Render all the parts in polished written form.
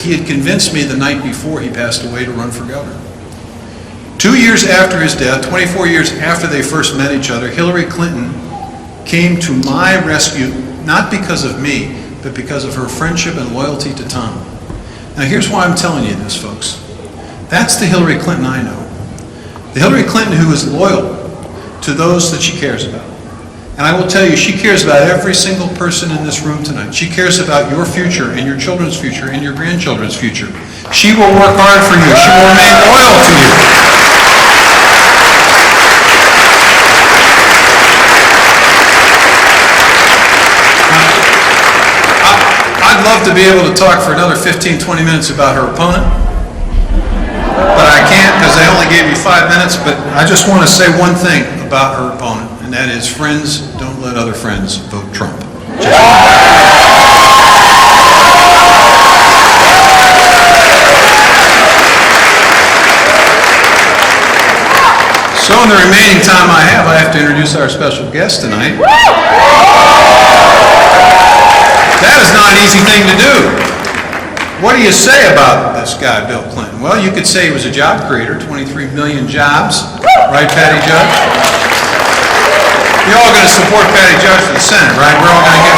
He had convinced me the night before he passed away to run for governor. 2 years after his death, 24 years after they first met each other, Hillary Clinton came to my rescue, not because of me, but because of her friendship and loyalty to Tom. Now here's why I'm telling you this, folks. That's the Hillary Clinton I know. The Hillary Clinton who is loyal to those that she cares about. And I will tell you, she cares about every single person in this room tonight. She cares about your future and your children's future and your grandchildren's future. She will work hard for you. She will remain loyal to you. I'd love to be able to talk for another 15, 20 minutes about her opponent, but I can't because I only gave you 5 minutes. But I just want to say one thing about her opponent, and that is, friends, don't let other friends vote Trump. So in the remaining time I have to introduce our special guest tonight. That is not an easy thing to do. What do you say about this guy, Bill Clinton? Well, you could say he was a job creator, 23 million jobs. Right, Patty Judge? You're all going to support Patty Judge for the Senate, right? We're all going to get...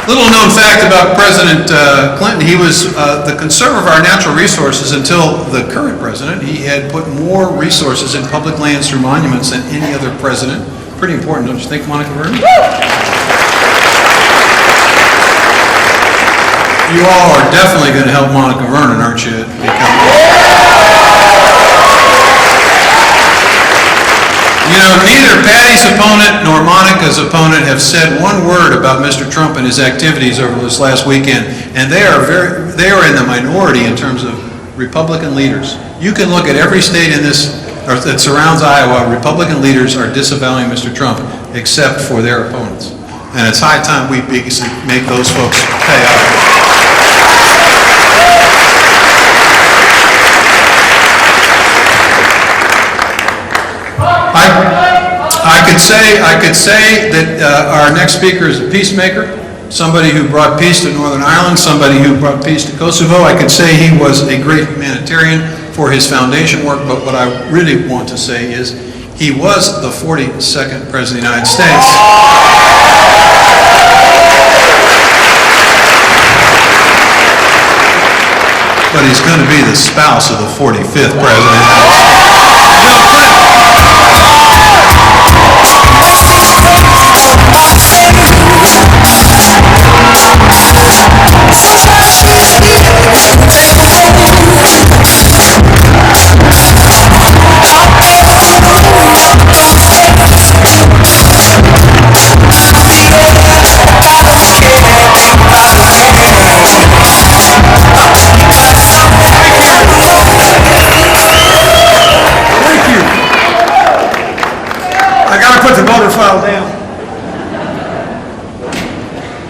Little known fact about President Clinton, he was the conservator of our natural resources until the current president. He had put more resources in public lands through monuments than any other president. Pretty important, don't you think, Monica Vernon? You all are definitely going to help Monica Vernon, aren't you? You know, neither Patty's opponent nor Monica's opponent have said one word about Mr. Trump and his activities over this last weekend, and they are in the minority in terms of Republican leaders. You can look at every state in this, or that surrounds Iowa. Republican leaders are disavowing Mr. Trump, except for their opponents. And it's high time we make those folks pay up. I could say that our next speaker is a peacemaker, somebody who brought peace to Northern Ireland, somebody who brought peace to Kosovo. I could say he was a great humanitarian for his foundation work, but what I really want to say is he was the 42nd President of the United States. But he's going to be the spouse of the 45th President. Bill Clinton. Put the voter file down.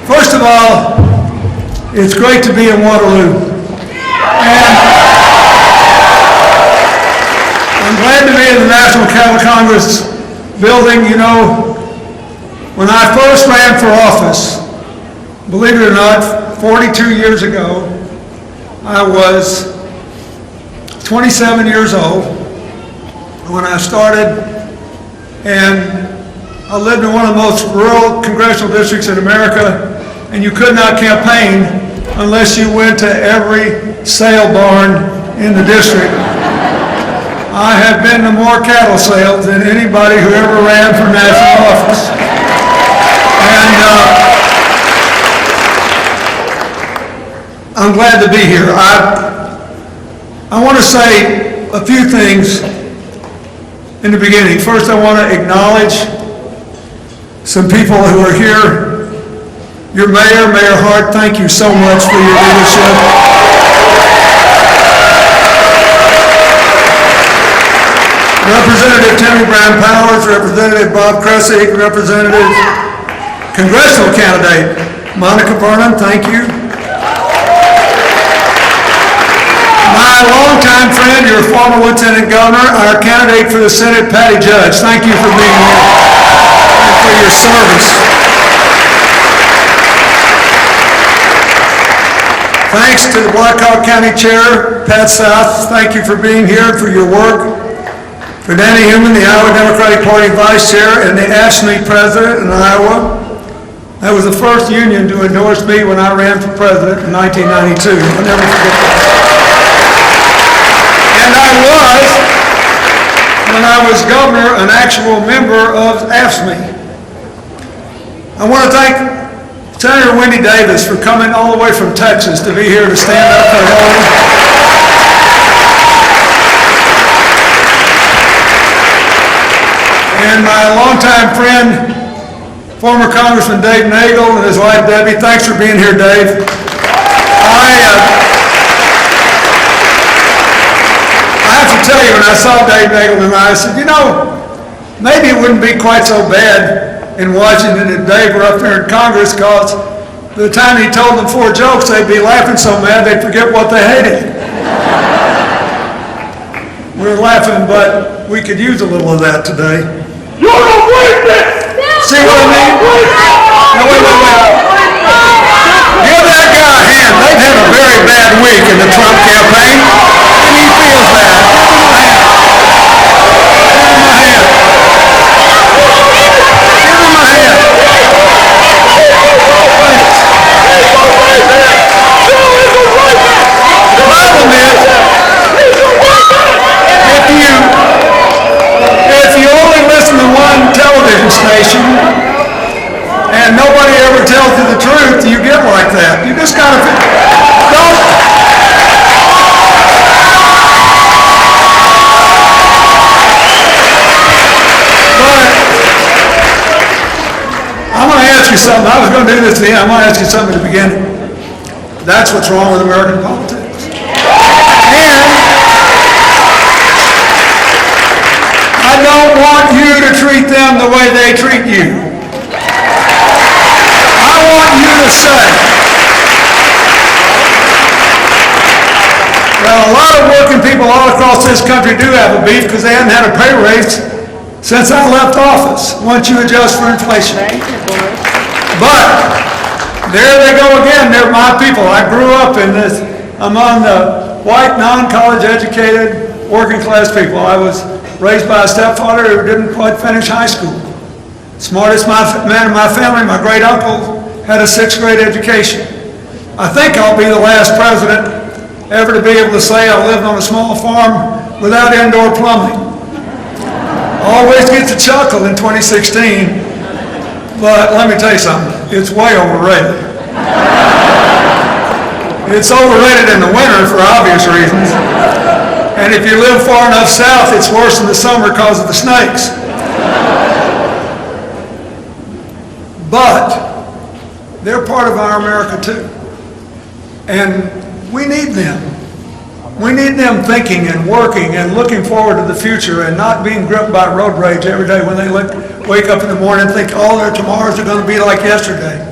First of all, it's great to be in Waterloo. And I'm glad to be in the National Cattle Congress building. You know, when I first ran for office, believe it or not, 42 years ago, I was 27 years old when I started. And I lived in one of the most rural congressional districts in America, and you could not campaign unless you went to every sale barn in the district. I have been to more cattle sales than anybody who ever ran for national office. And I'm glad to be here. I want to say a few things in the beginning. First, I want to acknowledge some people who are here. Your mayor, Mayor Hart, thank you so much for your leadership. Representative Tammy Brown Powers, Representative Bob Kressig, Representative Congressional Candidate Monica Vernon, thank you. My longtime friend, your former Lieutenant Governor, our candidate for the Senate, Patty Judge, thank you for being here and for your service. Thanks to the Blackhawk County Chair, Pat South, thank you for being here and for your work. For Danny Human, the Iowa Democratic Party Vice Chair and the AFSCME President in Iowa. That was the first union to endorse me when I ran for president in 1992. I'll never forget that. And I was, when I was governor, an actual member of AFSCME. I want to thank Senator Wendy Davis for coming all the way from Texas to be here to stand up for Hillary. And my longtime friend, former Congressman Dave Nagel and his wife Debbie, thanks for being here, Dave. I have to tell you, when I saw Dave Nagel tonight, I said, you know, maybe it wouldn't be quite so bad in Washington if Dave were up there in Congress, because by the time he told them 4 jokes, they'd be laughing so mad they'd forget what they hated. We were laughing, but we could use a little of that today. You're a rapist! See what I mean? Now, wait. Give that guy a hand. They've had a very bad week in the Trump campaign, and he feels bad. Give him a hand. Give him a hand. The problem is, if you only listen to one television station and nobody ever tells you the truth, you get like that. You just gotta don't. But I'm going to ask you something. I was going to do this at the end. I'm going to ask you something at the beginning. That's what's wrong with American politics. And I don't want you to treat them the way they treat you. I want you to say, well, a lot of working people all across this country do have a beef because they haven't had a pay raise since I left office, once you adjust for inflation. But there they go again. They're my people. I grew up in this among the white, non-college educated, working class people. I was raised by a stepfather who didn't quite finish high school. Smartest man in my family, my great uncle, had a 6th grade education. I think I'll be the last president ever to be able to say I lived on a small farm without indoor plumbing. Always get to chuckle in 2016, but let me tell you something, it's way overrated. It's overrated in the winter for obvious reasons. And if you live far enough south, it's worse in the summer because of the snakes. But they're part of our America too. And we need them. We need them thinking and working and looking forward to the future and not being gripped by road rage every day when they wake up in the morning and think all their tomorrows are going to be like yesterday.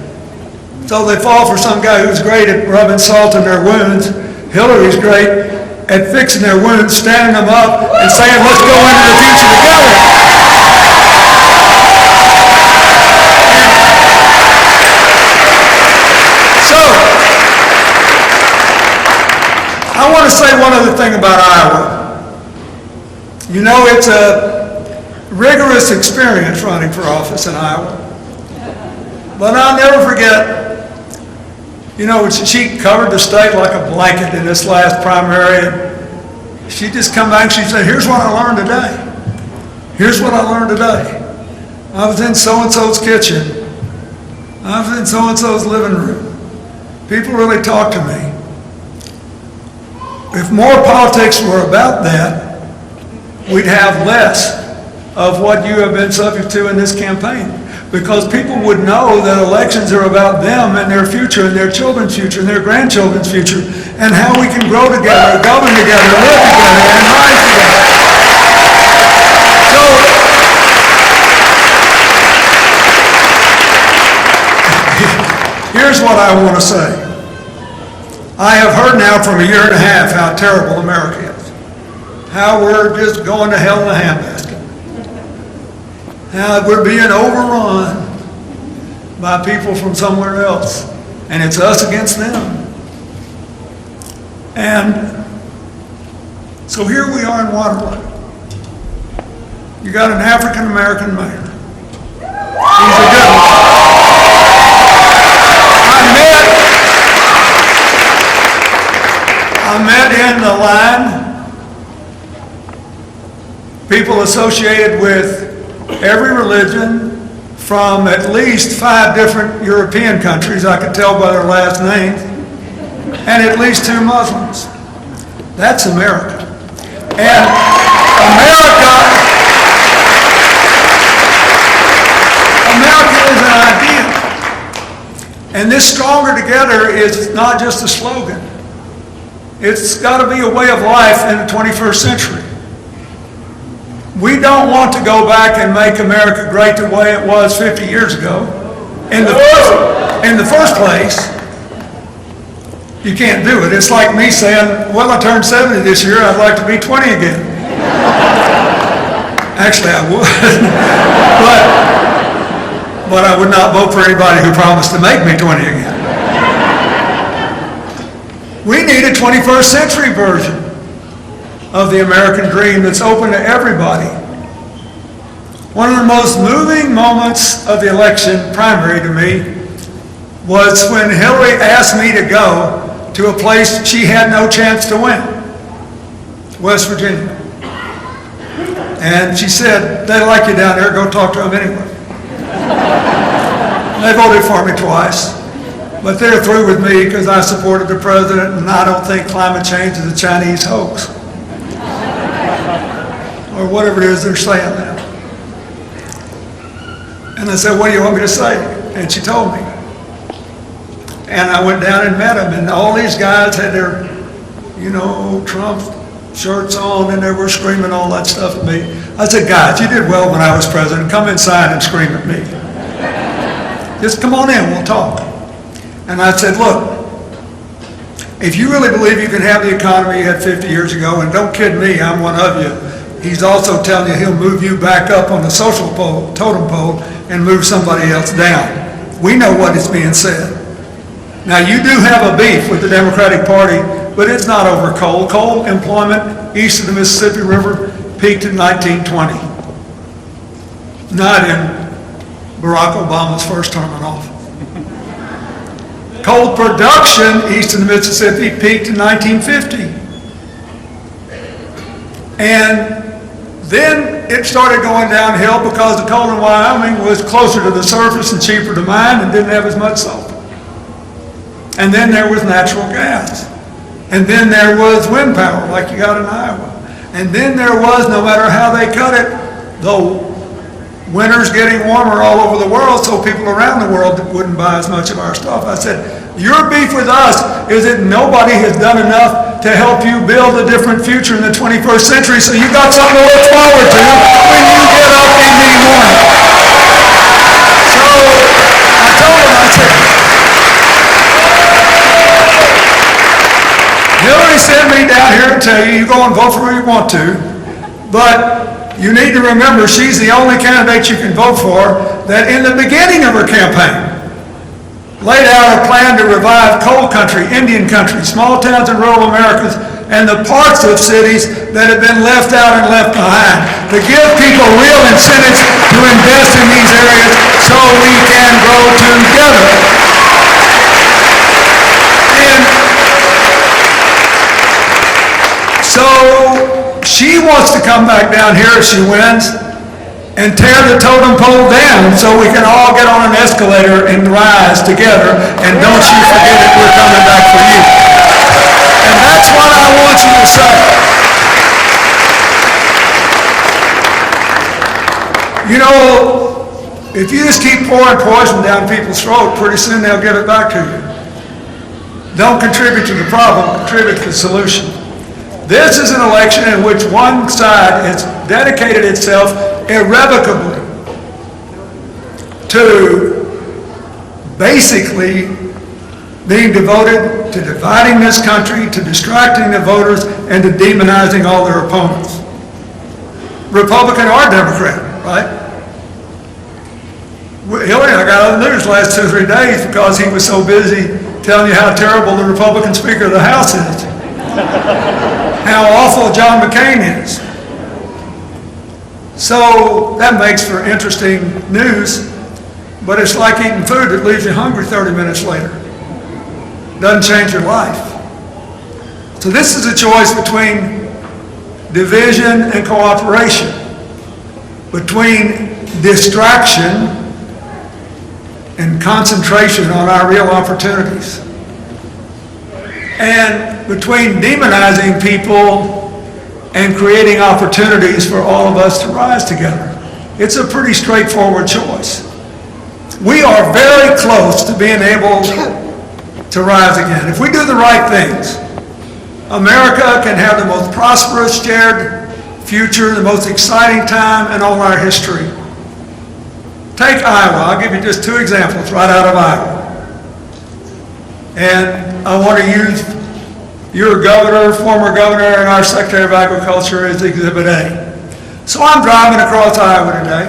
So they fall for some guy who's great at rubbing salt in their wounds. Hillary's great at fixing their wounds, standing them up, and saying, let's go into the future together. So, I want to say one other thing about Iowa. You know, it's a rigorous experience running for office in Iowa. But I'll never forget, you know, she covered the state like a blanket in this last primary. And she just come back and she said, here's what I learned today. Here's what I learned today. I was in so-and-so's kitchen. I was in so-and-so's living room. People really talk to me. If more politics were about that, we'd have less of what you have been subject to in this campaign. Because people would know that elections are about them and their future and their children's future and their grandchildren's future and how we can grow together, govern together, live together, and rise together. So, here's what I want to say. I have heard now from a year and a half how terrible America is. How we're just going to hell in a handbasket. How we're being overrun by people from somewhere else. And it's us against them. And so here we are in Waterloo. You got an African-American mayor. He's a good one. I met in the line people associated with every religion from at least 5 different European countries, I could tell by their last names, and at least 2 Muslims. That's America. And America is an idea. And this stronger together is not just a slogan. It's got to be a way of life in the 21st century. We don't want to go back and make America great the way it was 50 years ago. In the first place, you can't do it. It's like me saying, well, I turned 70 this year, I'd like to be 20 again. Actually, I would. but I would not vote for anybody who promised to make me 20 again. We need a 21st century version of the American dream that's open to everybody. One of the most moving moments of the election primary to me was when Hillary asked me to go to a place she had no chance to win, West Virginia. And she said, they like you down there, go talk to them anyway. They voted for me twice, but they're through with me because I supported the president and I don't think climate change is a Chinese hoax. Or whatever it is they're saying now. And I said, what do you want me to say? And she told me. And I went down and met them, and all these guys had their, Trump shirts on, and they were screaming all that stuff at me. I said, guys, you did well when I was president. Come inside and scream at me. Just come on in, we'll talk. And I said, look, if you really believe you can have the economy you had 50 years ago, and don't kid me, I'm one of you, he's also telling you he'll move you back up on the social totem pole and move somebody else down. We know what is being said. Now, you do have a beef with the Democratic Party, but it's not over coal. Coal employment east of the Mississippi River peaked in 1920. Not in Barack Obama's first term in office. Coal production east of the Mississippi peaked in 1950. And then it started going downhill because the coal in Wyoming was closer to the surface and cheaper to mine and didn't have as much sulfur. And then there was natural gas. And then there was wind power like you got in Iowa. And then there was, no matter how they cut it, the winter's getting warmer all over the world, so people around the world wouldn't buy as much of our stuff. I said, your beef with us is that nobody has done enough to help you build a different future in the 21st century, so you got something to look forward to when you get up in the morning. So I told him, I said, Hillary sent me down here to tell you, you go and vote for who you want to, but you need to remember she's the only candidate you can vote for that in the beginning of her campaign laid out a plan to revive coal country, Indian country, small towns and rural Americas, and the parts of cities that have been left out and left behind, to give people real incentives to invest in these areas so we can grow together. And so she wants to come back down here if she wins and tear the totem pole down so we can all get on an escalator and rise together, and don't you forget it, we're coming back for you. And that's what I want you to say. You know, if you just keep pouring poison down people's throat, pretty soon they'll give it back to you. Don't contribute to the problem, contribute to the solution. This is an election in which one side has dedicated itself irrevocably to basically being devoted to dividing this country, to distracting the voters, and to demonizing all their opponents. Republican or Democrat, right? Hillary and I got on the news the last 2 or 3 days because he was so busy telling you how terrible the Republican Speaker of the House is. how awful John McCain is. So that makes for interesting news, but it's like eating food that leaves you hungry 30 minutes later. Doesn't change your life. So this is a choice between division and cooperation, between distraction and concentration on our real opportunities, and between demonizing people and creating opportunities for all of us to rise together. It's a pretty straightforward choice. We are very close to being able to rise again. If we do the right things, America can have the most prosperous shared future, the most exciting time in all our history. Take Iowa. I'll give you just two examples right out of Iowa. And I want to use your governor, former governor, and our Secretary of Agriculture as Exhibit A. So I'm driving across Iowa today,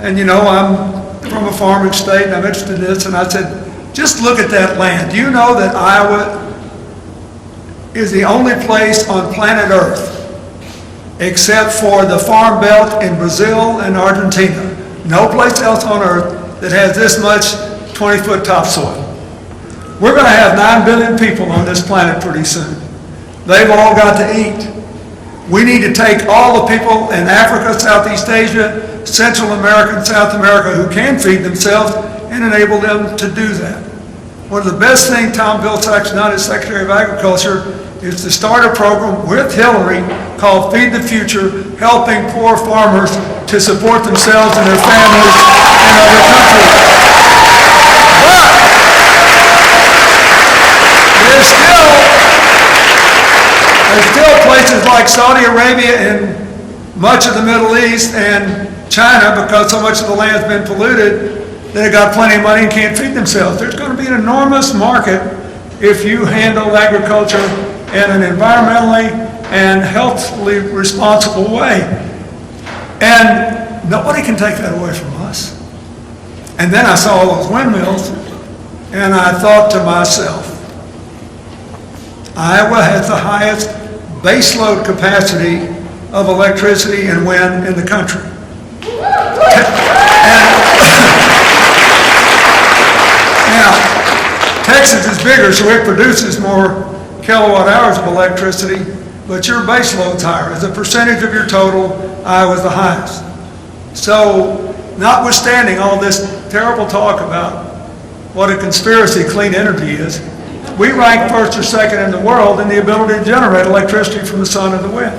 and you know, I'm from a farming state, and I'm interested in this, and I said, just look at that land. Do you know that Iowa is the only place on planet Earth, except for the Farm Belt in Brazil and Argentina, no place else on Earth that has this much 20-foot topsoil? We're going to have 9 billion people on this planet pretty soon. They've all got to eat. We need to take all the people in Africa, Southeast Asia, Central America, and South America who can feed themselves and enable them to do that. One of the best things Tom Vilsack's done as Secretary of Agriculture is to start a program with Hillary called Feed the Future, helping poor farmers to support themselves and their families in other countries. There's still places like Saudi Arabia and much of the Middle East and China, because so much of the land's been polluted, they've got plenty of money and can't feed themselves. There's going to be an enormous market if you handle agriculture in an environmentally and healthily responsible way. And nobody can take that away from us. And then I saw all those windmills, and I thought to myself, Iowa has the highest baseload capacity of electricity and wind in the country. Now, Texas is bigger, so it produces more kilowatt hours of electricity, but your baseload's higher. As a percentage of your total, Iowa's the highest. So, notwithstanding all this terrible talk about what a conspiracy clean energy is, we rank first or second in the world in the ability to generate electricity from the sun and the wind.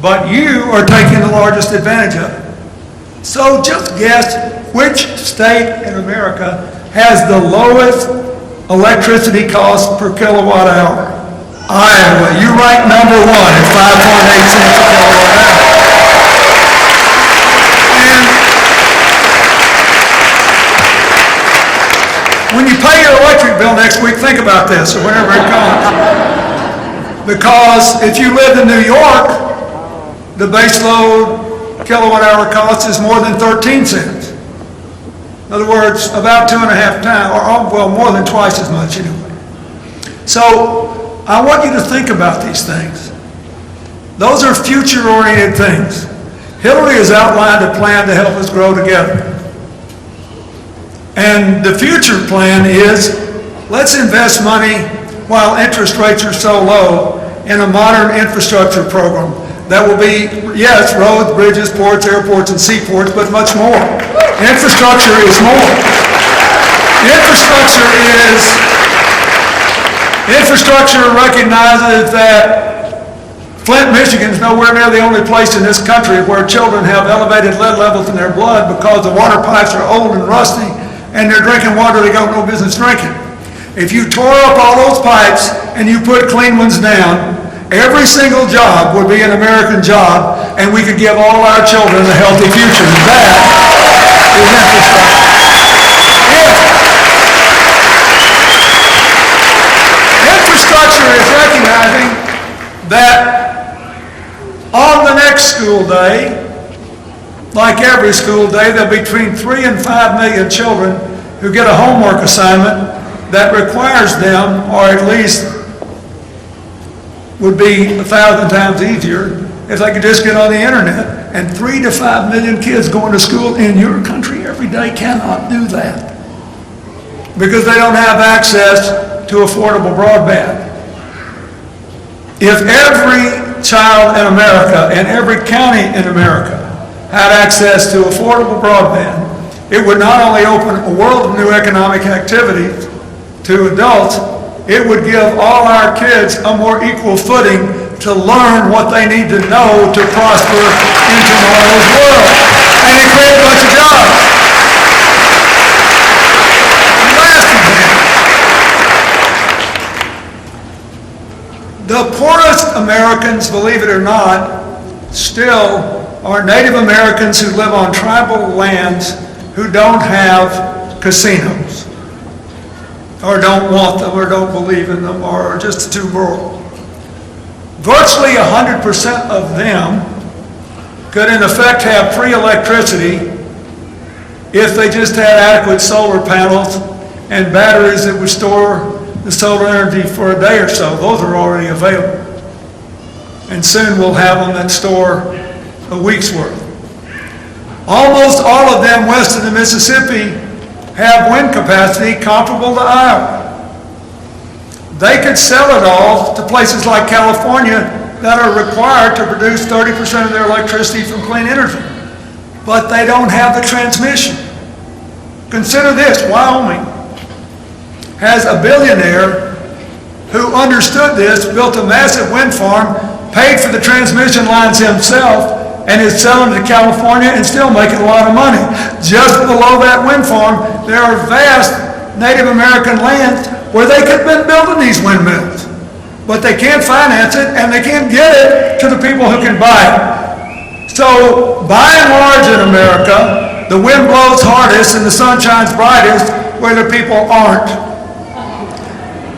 But you are taking the largest advantage of it. So just guess which state in America has the lowest electricity cost per kilowatt hour. Iowa. You rank number one at 5.8 cents a kilowatt hour. When you pay your electric bill next week, think about this, or whenever it comes. Because if you live in New York, the base load kilowatt hour cost is more than 13 cents. In other words, about 2.5 times, or well, more than twice as much anyway. So I want you to think about these things. Those are future-oriented things. Hillary has outlined a plan to help us grow together. And the future plan is, let's invest money while interest rates are so low in a modern infrastructure program that will be, yes, roads, bridges, ports, airports, and seaports, but much more. Infrastructure is more. Infrastructure recognizes that Flint, Michigan is nowhere near the only place in this country where children have elevated lead levels in their blood because the water pipes are old and rusty, and they're drinking water they got no business drinking. If you tore up all those pipes and you put clean ones down, every single job would be an American job, and we could give all our children a healthy future. And that is infrastructure. Infrastructure is recognizing that on the next school day, like every school day, there'll be between 3 and 5 million children who get a homework assignment that requires them, or at least would be 1,000 times easier if they could just get on the internet. And 3 to 5 million kids going to school in your country every day cannot do that because they don't have access to affordable broadband. If every child in America and every county in America had access to affordable broadband, it would not only open a world of new economic activity to adults, it would give all our kids a more equal footing to learn what they need to know to prosper in tomorrow's world. And it creates a bunch of jobs. Last example. The poorest Americans, believe it or not, still are Native Americans who live on tribal lands who don't have casinos, or don't want them, or don't believe in them, or are just too rural. Virtually 100% of them could in effect have free electricity if they just had adequate solar panels and batteries that would store the solar energy for a day or so. Those are already available. And soon we'll have them that store a week's worth. Almost all of them west of the Mississippi have wind capacity comparable to Iowa. They could sell it all to places like California that are required to produce 30% of their electricity from clean energy. But they don't have the transmission. Consider this, Wyoming has a billionaire who understood this, built a massive wind farm, paid for the transmission lines himself, and is selling to California and still making a lot of money. Just below that wind farm, there are vast Native American lands where they could have been building these windmills. But they can't finance it, and they can't get it to the people who can buy it. So, by and large in America, the wind blows hardest and the sun shines brightest where the people aren't.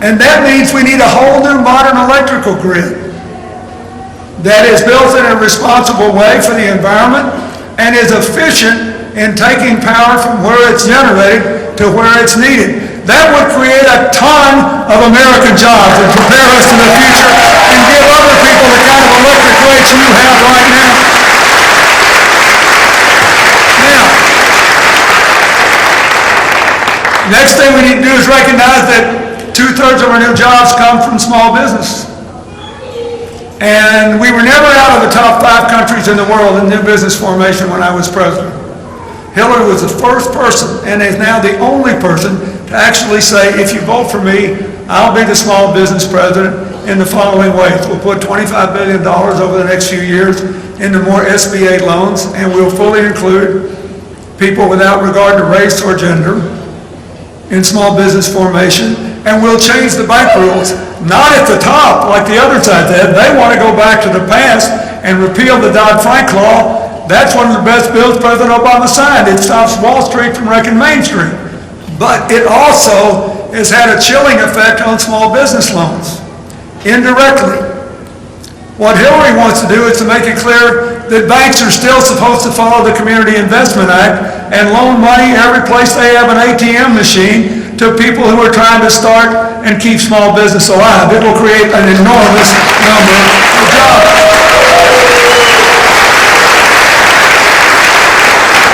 And that means we need a whole new modern electrical grid that is built in a responsible way for the environment and is efficient in taking power from where it's generated to where it's needed. That would create a ton of American jobs and prepare us for the future and give other people the kind of electric rates you have right now. Now, next thing we need to do is recognize that 2/3 of our new jobs come from small business. And we were never out of the top 5 countries in the world in new business formation when I was president. Hillary was the first person and is now the only person to actually say, if you vote for me, I'll be the small business president in the following ways. We'll put $25 billion over the next few years into more SBA loans, and we'll fully include people without regard to race or gender in small business formation, and we'll change the bank rules, not at the top like the other side did. They want to go back to the past and repeal the Dodd-Frank law. That's one of the best bills President Obama signed. It stops Wall Street from wrecking Main Street. But it also has had a chilling effect on small business loans, indirectly. What Hillary wants to do is to make it clear that banks are still supposed to follow the Community Investment Act and loan money every place they have an ATM machine to people who are trying to start and keep small business alive. It will create an enormous number of jobs.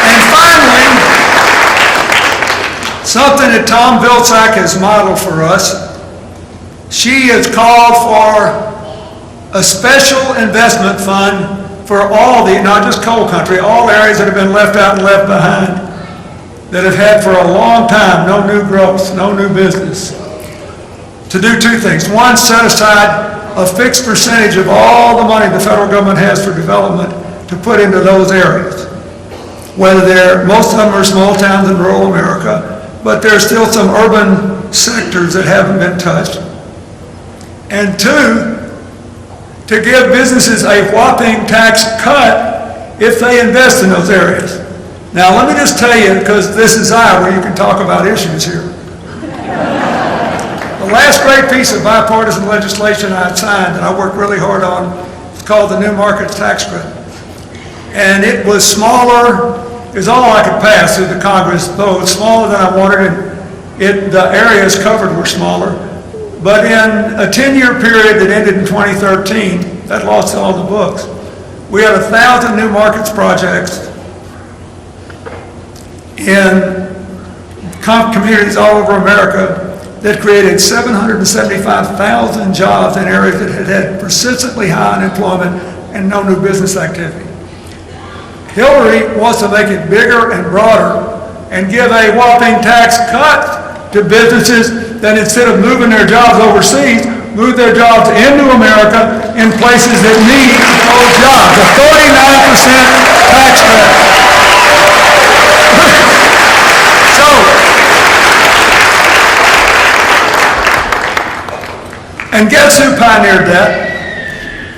And finally, something that Tom Vilsack has modeled for us, she has called for a special investment fund for all the, not just coal country, all areas that have been left out and left behind, that have had for a long time no new growth, no new business, to do 2 things. One, set aside a fixed percentage of all the money the federal government has for development to put into those areas. Whether most of them are small towns in rural America, but there are still some urban sectors that haven't been touched. And 2, to give businesses a whopping tax cut if they invest in those areas. Now, let me just tell you, because this is Iowa, you can talk about issues here. The last great piece of bipartisan legislation I signed that I worked really hard on is called the New Markets Tax Credit. And it was smaller, it was all I could pass through the Congress, though it was smaller than I wanted, and the areas covered were smaller. But in a 10-year period that ended in 2013, that law is still on the books, we had 1,000 new markets projects in communities all over America that created 775,000 jobs in areas that had had persistently high unemployment and no new business activity. Hillary wants to make it bigger and broader and give a whopping tax cut to businesses that instead of moving their jobs overseas, move their jobs into America in places that need those jobs. A 39% tax cut. And guess who pioneered that?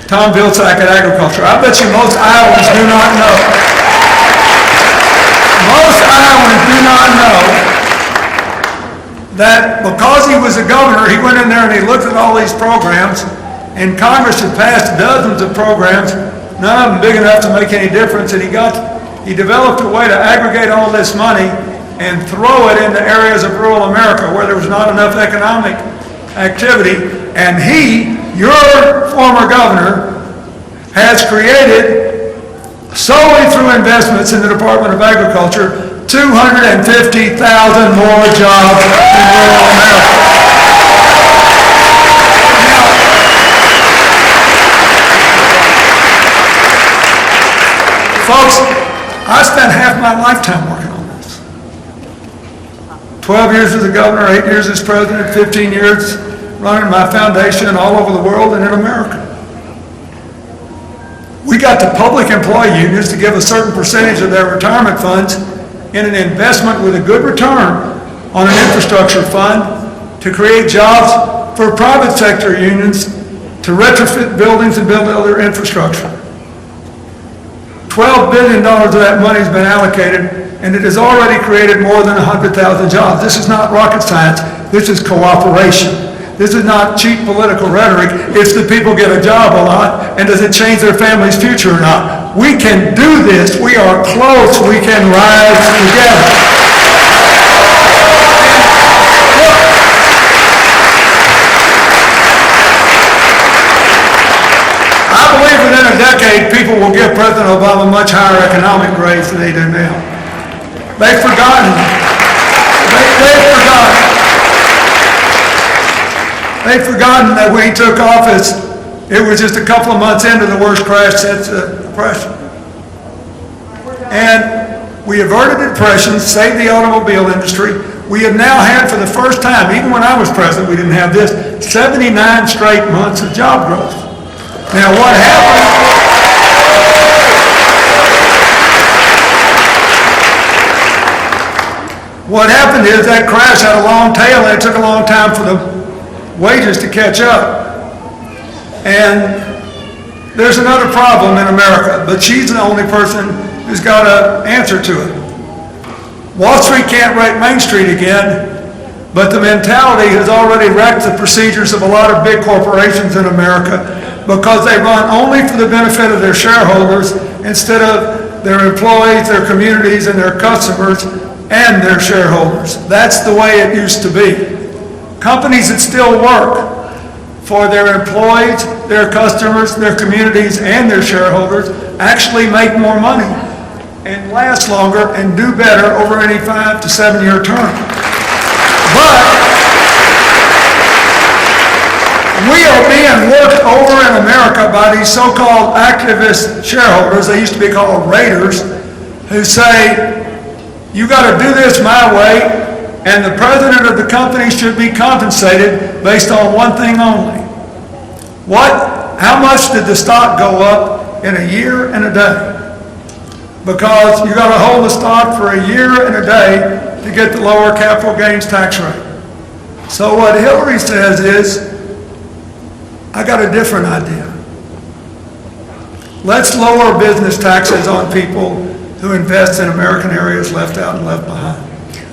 Tom Vilsack at Agriculture. I bet you most Iowans do not know. Most Iowans do not know that because he was a governor, he went in there and he looked at all these programs, and Congress had passed dozens of programs, none of them big enough to make any difference, and he developed a way to aggregate all this money and throw it into areas of rural America where there was not enough economic activity. And he, your former governor, has created, solely through investments in the Department of Agriculture, 250,000 more jobs in rural America. Now, folks, I spent half my lifetime working on this. 12 years as a governor, 8 years as president, 15 years running my foundation all over the world and in America. We got the public employee unions to give a certain percentage of their retirement funds in an investment with a good return on an infrastructure fund to create jobs for private sector unions to retrofit buildings and build other infrastructure. $12 billion of that money has been allocated, and it has already created more than 100,000 jobs. This is not rocket science. This is cooperation. This is not cheap political rhetoric. It's the people get a job a lot, and does it change their family's future or not? We can do this. We are close. We can rise together. I believe within a decade, people will give President Obama much higher economic grades than they do now. They've forgotten. They've forgotten that when he took office, it was just a couple of months into the worst crash since the Depression. And we averted depression, saved the automobile industry. We have now had, for the first time, even when I was president, we didn't have this, 79 straight months of job growth. Now what happened? What happened is that crash had a long tail, and it took a long time for the wages to catch up. And there's another problem in America, but she's the only person who's got an answer to it. Wall Street can't wreck Main Street again, but the mentality has already wrecked the procedures of a lot of big corporations in America because they run only for the benefit of their shareholders instead of their employees, their communities, and their customers, and their shareholders. That's the way it used to be. Companies that still work for their employees, their customers, their communities, and their shareholders actually make more money and last longer and do better over any 5 to 7 year term. But we are being worked over in America by these so-called activist shareholders, they used to be called raiders, who say, you got to do this my way, and the president of the company should be compensated based on one thing only. How much did the stock go up in a year and a day? Because you got to hold the stock for a year and a day to get the lower capital gains tax rate. So what Hillary says is, I got a different idea. Let's lower business taxes on people who invest in American areas left out and left behind.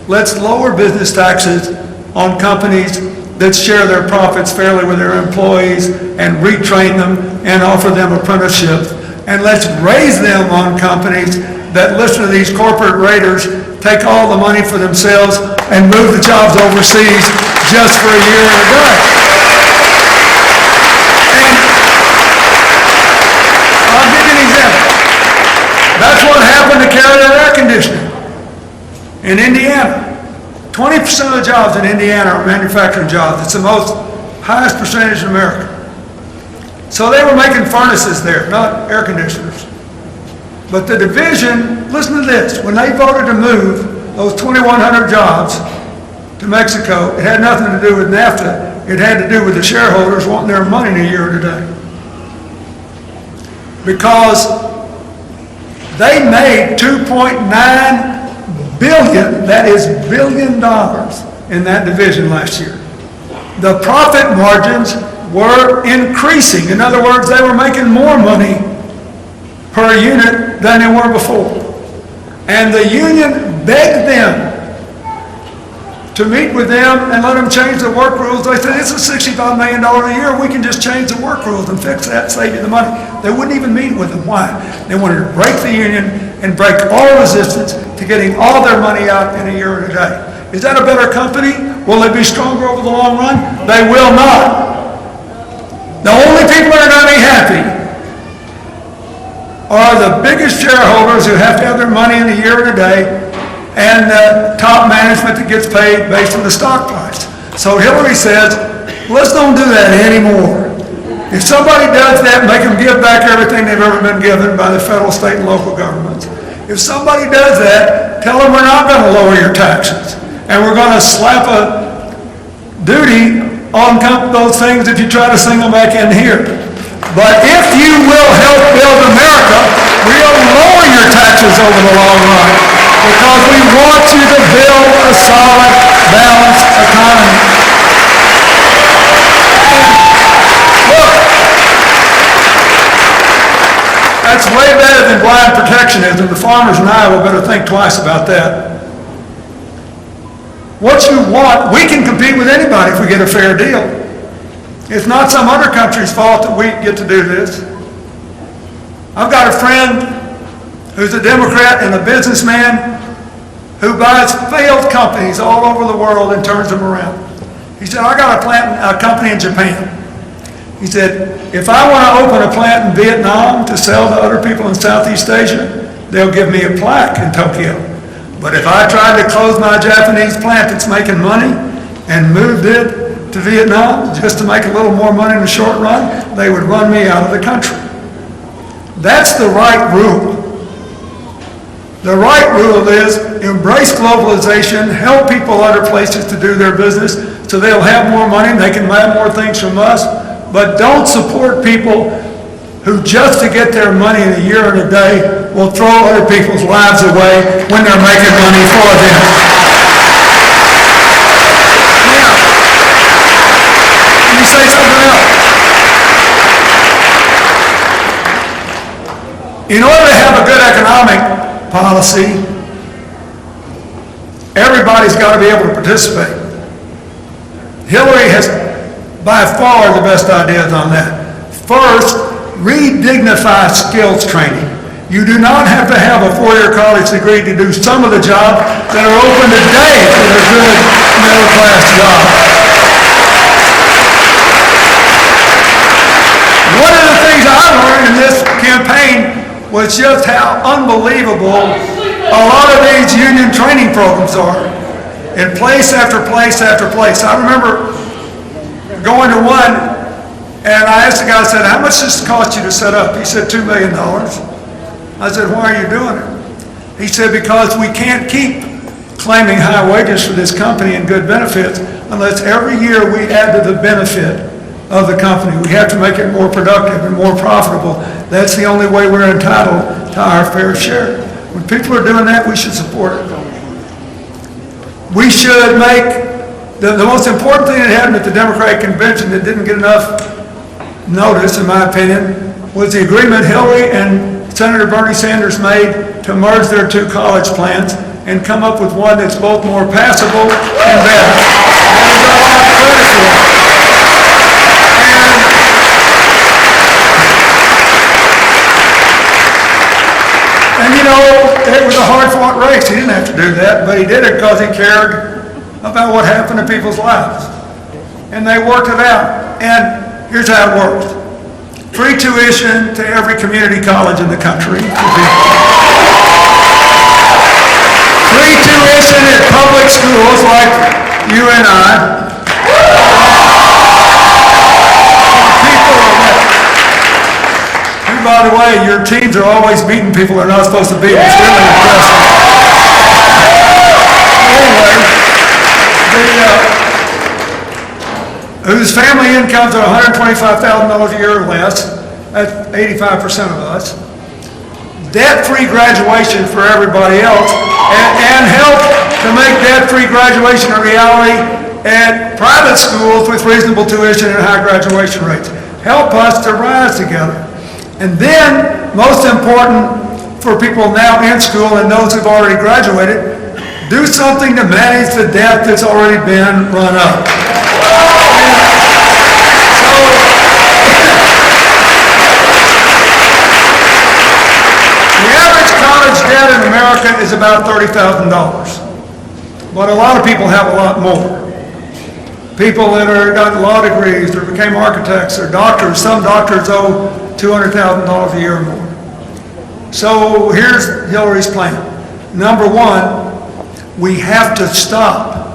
Let's lower business taxes on companies that share their profits fairly with their employees and retrain them and offer them apprenticeships. And let's raise them on companies that listen to these corporate raiders, take all the money for themselves, and move the jobs overseas just for a year and a day. in Indiana. 20% of the jobs in Indiana are manufacturing jobs. It's the most highest percentage in America. So they were making furnaces there, not air conditioners. But the division, listen to this, when they voted to move those 2,100 jobs to Mexico, it had nothing to do with NAFTA. It had to do with the shareholders wanting their money in a year today. Because they made $2.9 billion, that is $billion in that division last year. The profit margins were increasing. In other words, they were making more money per unit than they were before. And the union begged them to meet with them and let them change the work rules. They said, it's a $65 million a year, we can just change the work rules and fix that, save you the money. They wouldn't even meet with them. Why? They wanted to break the union and break all resistance to getting all their money out in a year and a day. Is that a better company? Will they be stronger over the long run? They will not. The only people that are going to be happy are the biggest shareholders who have to have their money in a year and a day, and the top management that gets paid based on the stock price. So Hillary says, let's don't do that anymore. If somebody does that, make them give back everything they've ever been given by the federal, state, and local governments. If somebody does that, tell them we're not going to lower your taxes. And we're going to slap a duty on those things if you try to sing them back in here. But if you will help build America, we'll lower your taxes over the long run, because we want you to build a solid, balanced economy. Look, that's way better than blind protectionism. The farmers and I will better think twice about that. What you want, we can compete with anybody if we get a fair deal. It's not some other country's fault that we get to do this. I've got a friend who's a Democrat and a businessman who buys failed companies all over the world and turns them around. He said, I got a company in Japan. He said, if I want to open a plant in Vietnam to sell to other people in Southeast Asia, they'll give me a plaque in Tokyo. But if I tried to close my Japanese plant that's making money and moved it to Vietnam just to make a little more money in the short run, they would run me out of the country. That's the right rule. The right rule is embrace globalization, help people other places to do their business so they'll have more money and they can buy more things from us, but don't support people who just to get their money in a year and a day will throw other people's lives away when they're making money for them. Now, let me say something else. In order to have a good economic policy, everybody's got to be able to participate. Hillary has by far the best ideas on that. First, re-dignify skills training. You do not have to have a four-year college degree to do some of the jobs that are open today for a good middle-class job. One of the things I learned in this campaign was just how unbelievable a lot of these union training programs are in place after place after place. I remember going to one, and I asked the guy, I said, how much does it cost you to set up? He said, $2 million. I said, why are you doing it? He said, because we can't keep claiming high wages for this company and good benefits unless every year we add to the benefit of the company. We have to make it more productive and more profitable. That's the only way we're entitled to our fair share. When people are doing that, we should support it. We should make, the most important thing that happened at the Democratic Convention that didn't get enough notice, in my opinion, was the agreement Hillary and Senator Bernie Sanders made to merge their two college plans and come up with one that's both more passable and better. And you know, it was a hard-fought race. He didn't have to do that, but he did it because he cared about what happened to people's lives. And they worked it out. And here's how it worked. Free tuition to every community college in the country. Free tuition tuition at public schools like you and I. By the way, your teams are always beating people they're not supposed to beat. It's really impressive. Anyway, whose family incomes are $125,000 a year or less, that's 85% of us. Debt-free graduation for everybody else, and help to make debt-free graduation a reality at private schools with reasonable tuition and high graduation rates. Help us to rise together. And then, most important for people now in school and those who've already graduated, do something to manage the debt that's already been run up. The average college debt in America is about $30,000. But a lot of people have a lot more. People that got law degrees or became architects or doctors, some doctors owe $200,000 a year or more. So here's Hillary's plan. Number one, we have to stop.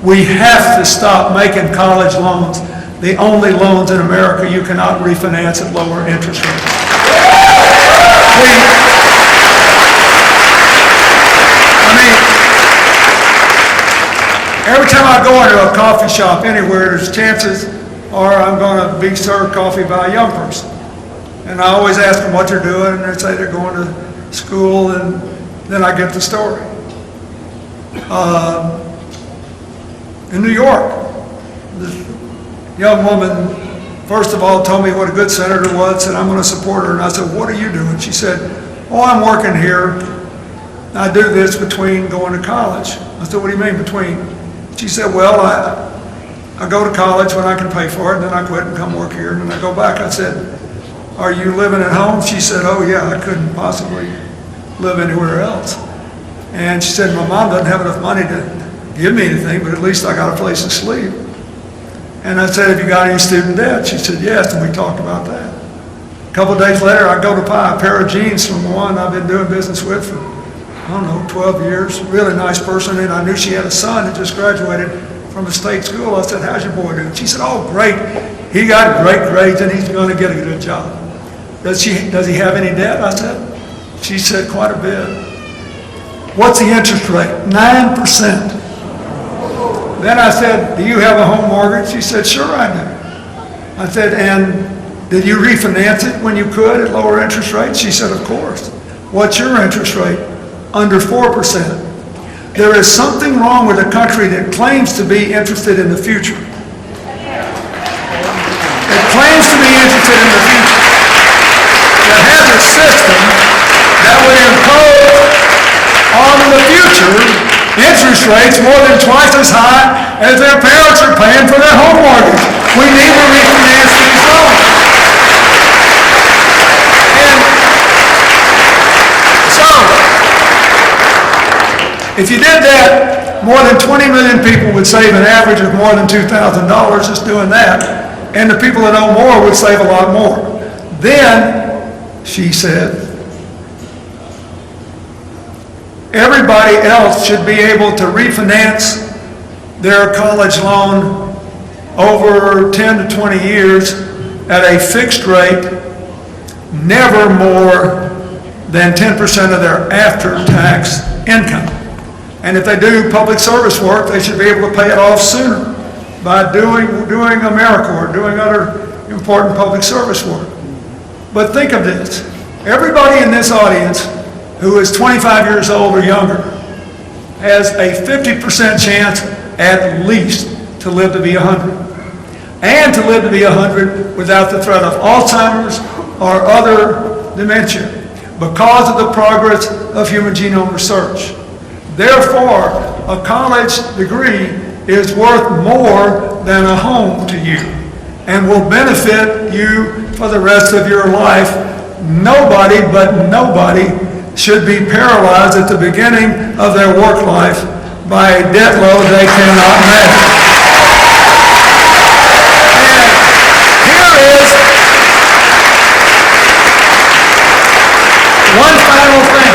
We have to stop making college loans the only loans in America you cannot refinance at lower interest rates. Every time I go into a coffee shop anywhere, there's chances are I'm going to be served coffee by a young person. And I always ask them what they're doing, and they say they're going to school, and then I get the story. In New York, this young woman, first of all, told me what a good senator was, and I'm going to support her. And I said, what are you doing? She said, oh, I'm working here. I do this between going to college. I said, what do you mean between? She said, well, I go to college when I can pay for it, and then I quit and come work here, and then I go back. I said, are you living at home? She said, oh yeah, I couldn't possibly live anywhere else. And she said, my mom doesn't have enough money to give me anything, but at least I got a place to sleep. And I said, have you got any student debt? She said, yes, and we talked about that. A couple of days later, I go to buy a pair of jeans from one I've been doing business with for, I don't know, 12 years. Really nice person, and I knew she had a son that just graduated from a state school. I said, how's your boy doing? She said, oh, great. He got great grades, and he's going to get a good job. Does he have any debt? I said. She said, quite a bit. What's the interest rate? 9%. Then I said, do you have a home mortgage? She said, sure I do. I said, and did you refinance it when you could at lower interest rates? She said, of course. What's your interest rate? Under 4%. There is something wrong with a country that claims to be interested in the future. It claims to be interested in the future. That has a system that would impose on the future interest rates more than twice as high as their parents are paying for their home mortgage. We need to refinance these loans. And so, if you did that, more than 20 million people would save an average of more than $2,000 just doing that, and the people that owe more would save a lot more. Then, she said, everybody else should be able to refinance their college loan over 10 to 20 years at a fixed rate, never more than 10% of their after-tax income. And if they do public service work, they should be able to pay it off sooner by doing AmeriCorps or doing other important public service work. But think of this. Everybody in this audience who is 25 years old or younger has a 50% chance at least to live to be 100. And to live to be 100 without the threat of Alzheimer's or other dementia because of the progress of human genome research. Therefore, a college degree is worth more than a home to you and will benefit you for the rest of your life. Nobody, but nobody, should be paralyzed at the beginning of their work life by a debt load they cannot manage. And here is one final thing.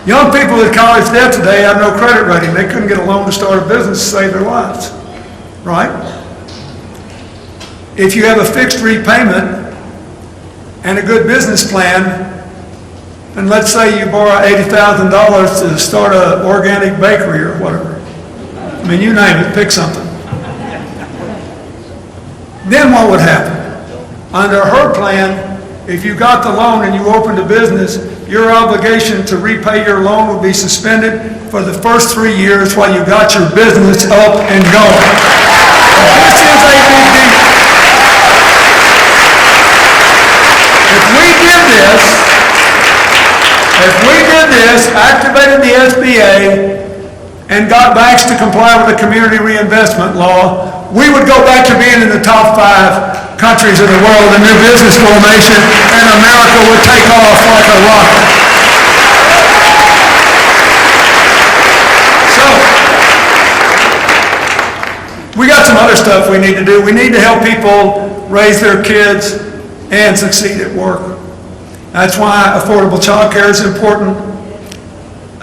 Young people with college debt today have no credit rating. They couldn't get a loan to start a business to save their lives, right? If you have a fixed repayment and a good business plan, and let's say you borrow $80,000 to start an organic bakery or whatever. I mean, you name it, pick something. Then what would happen? Under her plan, if you got the loan and you opened a business, your obligation to repay your loan would be suspended for the first 3 years while you got your business up and going. This is a big deal. If we did this, activated the SBA, and got banks to comply with the community reinvestment law, we would go back to being in the top 5 countries in the world in new business formation, and America would take off like a rocket. So, we got some other stuff we need to do. We need to help people raise their kids and succeed at work. That's why affordable child care is important.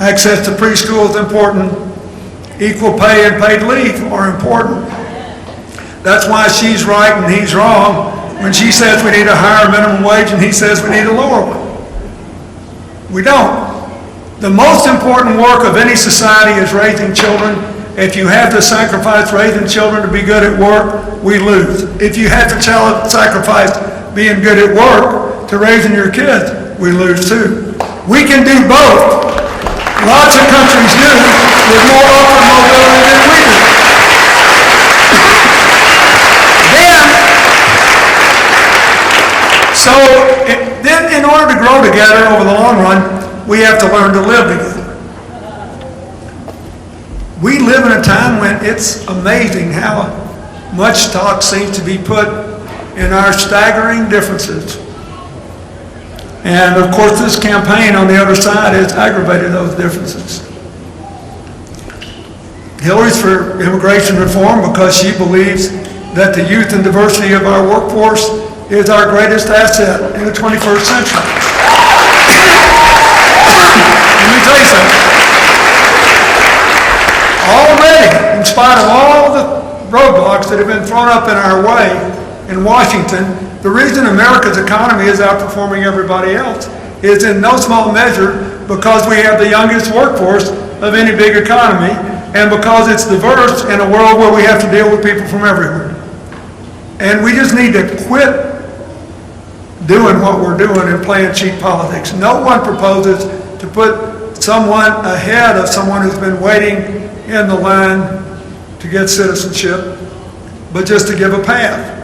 Access to preschool is important. Equal pay and paid leave are important. That's why she's right and he's wrong when she says we need a higher minimum wage and he says we need a lower one. We don't. The most important work of any society is raising children. If you have to sacrifice raising children to be good at work, we lose. If you have to sacrifice being good at work to raising your kids, we lose too. We can do both. Lots of countries do with more upward mobility than we do. Then in order to grow together over the long run, we have to learn to live together. We live in a time when it's amazing how much stock seems to be put in our staggering differences. And of course, this campaign on the other side has aggravated those differences. Hillary's for immigration reform because she believes that the youth and diversity of our workforce is our greatest asset in the 21st century. Let me tell you something. Already, in spite of all the roadblocks that have been thrown up in our way in Washington, the reason America's economy is outperforming everybody else is in no small measure because we have the youngest workforce of any big economy and because it's diverse in a world where we have to deal with people from everywhere. And we just need to quit doing what we're doing and playing cheap politics. No one proposes to put someone ahead of someone who's been waiting in the line to get citizenship, but just to give a path.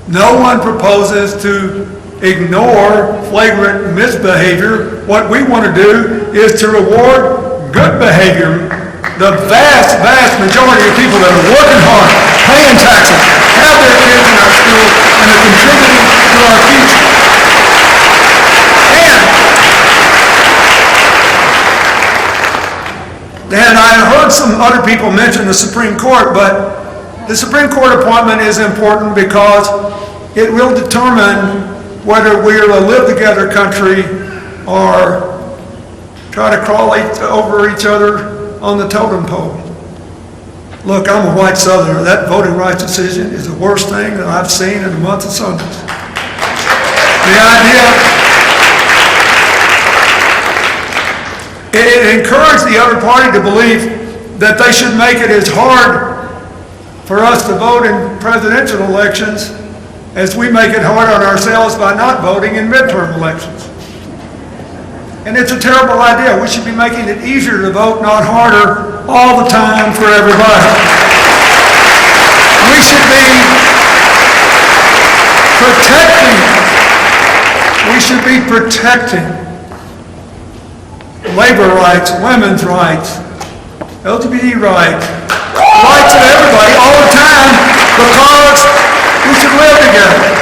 No one proposes to ignore flagrant misbehavior. What we want to do is to reward good behavior. The vast, vast majority of people that are working hard, paying taxes, have their kids in our school, and are contributing to our future. And I heard some other people mention the Supreme Court, but the Supreme Court appointment is important because it will determine whether we're a live-together country or try to crawl over each other on the totem pole. Look, I'm a white Southerner. That voting rights decision is the worst thing that I've seen in a month of Sundays. The idea, it encouraged the other party to believe that they should make it as hard for us to vote in presidential elections as we make it hard on ourselves by not voting in midterm elections. And it's a terrible idea. We should be making it easier to vote, not harder, all the time for everybody. We should be protecting labor rights, women's rights, LGBT rights, rights of everybody all the time because we should live together.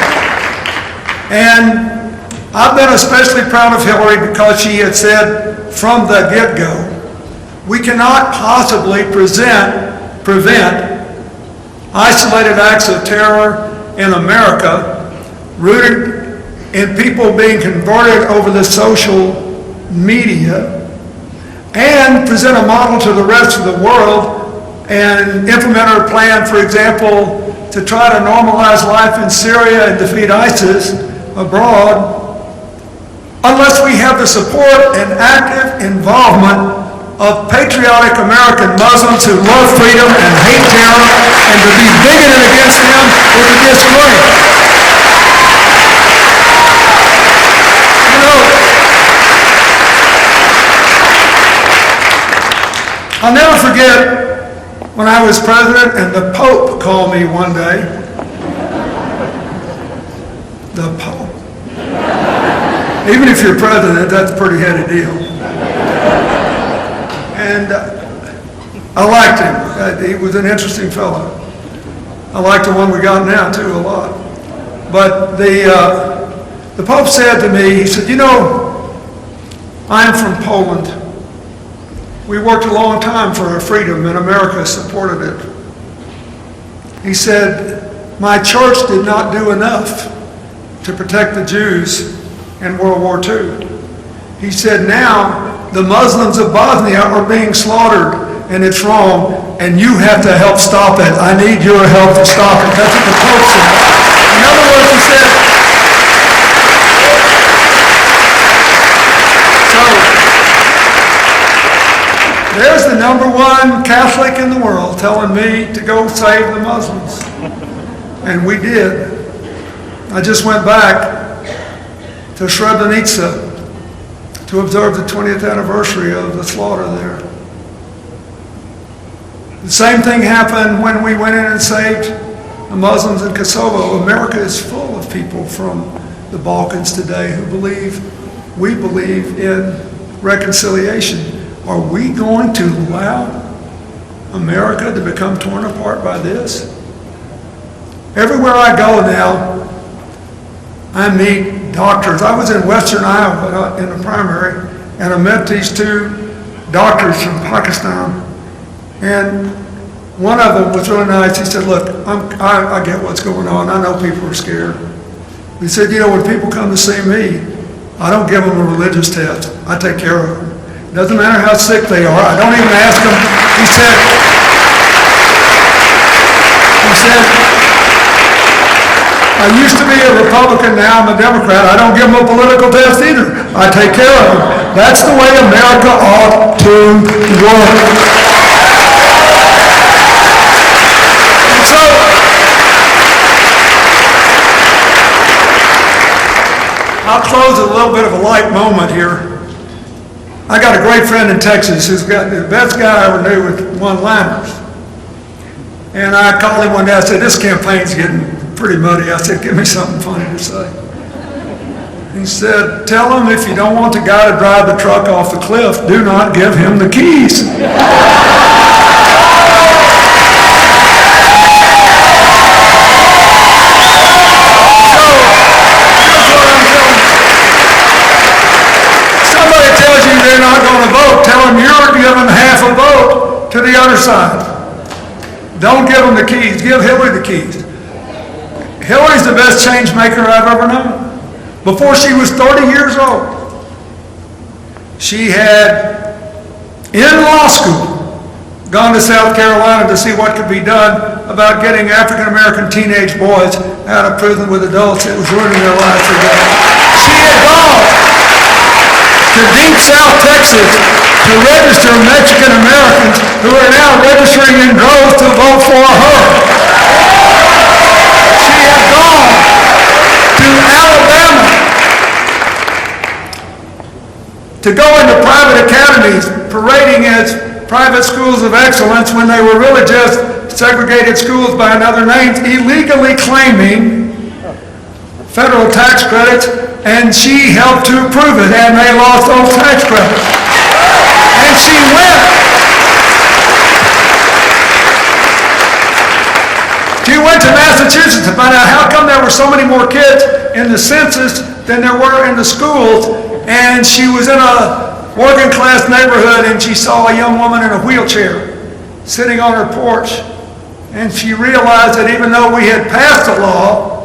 And I've been especially proud of Hillary because she had said from the get-go, we cannot possibly prevent isolated acts of terror in America rooted in people being converted over the social media and present a model to the rest of the world and implement our plan, for example, to try to normalize life in Syria and defeat ISIS abroad, unless we have the support and active involvement of patriotic American Muslims who love freedom and hate terror, and to be bigoted against them is a disgrace. You know, I'll never forget when I was president and the Pope called me one day. The Pope. Even if you're president, that's a pretty heady deal. And I liked him. He was an interesting fellow. I like the one we got now, too, a lot. But the Pope said to me, he said, you know, I'm from Poland. We worked a long time for our freedom, and America supported it. He said, my church did not do enough to protect the Jews in World War II. He said, now the Muslims of Bosnia are being slaughtered, and it's wrong, and you have to help stop it. I need your help to stop it. That's what the Pope said. In other words, he said, so there's the #1 Catholic in the world telling me to go save the Muslims. And we did. I just went back to Srebrenica to observe the 20th anniversary of the slaughter there. The same thing happened when we went in and saved the Muslims in Kosovo. America is full of people from the Balkans today who we believe in reconciliation. Are we going to allow America to become torn apart by this? Everywhere I go now, I meet doctors. I was in Western Iowa in the primary, and I met these two doctors from Pakistan. And one of them was really nice. He said, look, I get what's going on. I know people are scared. He said, you know, when people come to see me, I don't give them a religious test. I take care of them. It doesn't matter how sick they are. I don't even ask them. He said, I used to be a Republican, now I'm a Democrat. I don't give them a political test either. I take care of them. That's the way America ought to work. And so, I'll close with a little bit of a light moment here. I got a great friend in Texas who's got the best guy I ever knew with one-liners. And I called him one day, I said, this campaign's getting pretty muddy. I said, give me something funny to say. He said, tell him if you don't want the guy to drive the truck off the cliff, do not give him the keys. Somebody tells you they're not going to vote, tell them you're giving half a vote to the other side. Don't give them the keys, give Hillary the keys. Hillary's the best change maker I've ever known. Before she was 30 years old, she had, in law school, gone to South Carolina to see what could be done about getting African-American teenage boys out of prison with adults that was ruining their lives for them. She had gone to deep South Texas to register Mexican-Americans who are now registering in droves to vote for her. Alabama to go into private academies parading as private schools of excellence when they were really just segregated schools by another name, illegally claiming federal tax credits, and she helped to approve it, and they lost those tax credits. And she went to Massachusetts to find out how come there were so many more kids in the census than there were in the schools. And she was in a working class neighborhood, and she saw a young woman in a wheelchair sitting on her porch. And she realized that even though we had passed a law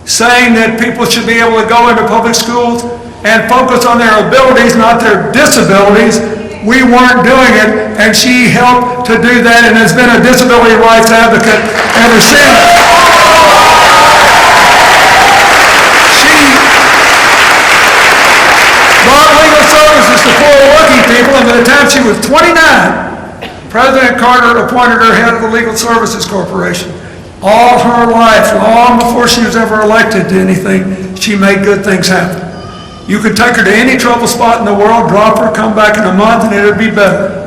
saying that people should be able to go into public schools and focus on their abilities, not their disabilities, we weren't doing it, and she helped to do that and has been a disability rights advocate ever since. She brought legal services to poor working people, and by the time she was 29, President Carter appointed her head of the Legal Services Corporation. All her life, long before she was ever elected to anything, she made good things happen. You could take her to any trouble spot in the world, drop her, come back in a month, and it would be better.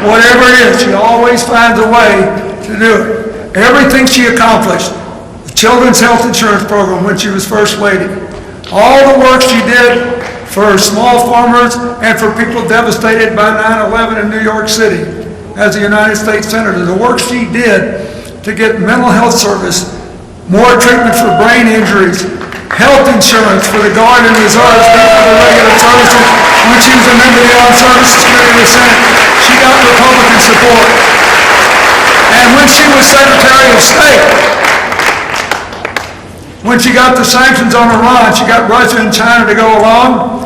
Whatever it is, she always finds a way to do it. Everything she accomplished, the Children's Health Insurance Program when she was First Lady, all the work she did for small farmers and for people devastated by 9/11 in New York City as a United States Senator, the work she did to get mental health service, more treatment for brain injuries, health insurance for the Guard and Reserves, not for the regular services. When she was a member of the Armed Services Committee of the Senate, she got Republican support. And when she was Secretary of State, when she got the sanctions on Iran, she got Russia and China to go along.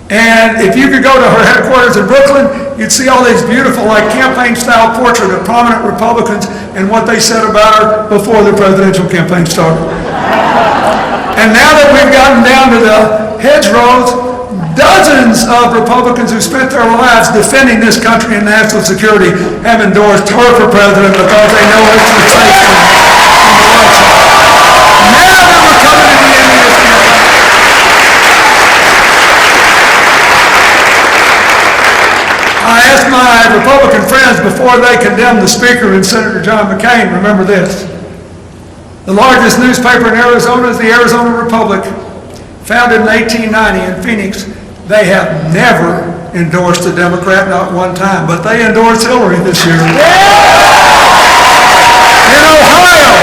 And if you could go to her headquarters in Brooklyn, you'd see all these beautiful, like campaign-style portraits of prominent Republicans and what they said about her before the presidential campaign started. And now that we've gotten down to the hedgerows, dozens of Republicans who spent their lives defending this country and national security have endorsed her for president because they know it's the safe one on the right side. Now that we're coming to the end of this campaign, I asked my Republican friends before they condemned the Speaker and Senator John McCain, remember this. The largest newspaper in Arizona is the Arizona Republic, founded in 1890 in Phoenix. They have never endorsed a Democrat, not one time, but they endorsed Hillary this year. In Ohio,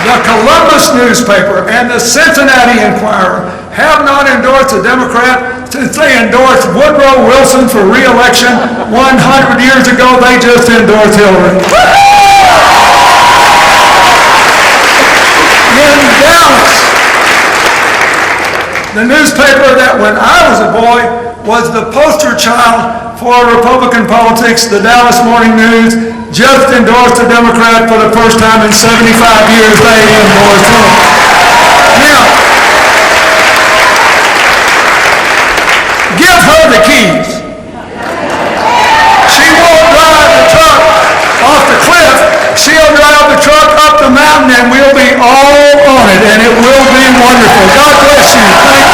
the Columbus newspaper and the Cincinnati Enquirer have not endorsed a Democrat since they endorsed Woodrow Wilson for re-election 100 years ago. They just endorsed Hillary. In Dallas, the newspaper that when I was a boy was the poster child for Republican politics, the Dallas Morning News, just endorsed a Democrat for the first time in 75 years. They endorsed him. Now, give her the keys. She won't drive the truck off the cliff. She'll drive the truck up the mountain, and we'll be all on it, and it will be wonderful. God bless you. Thank you.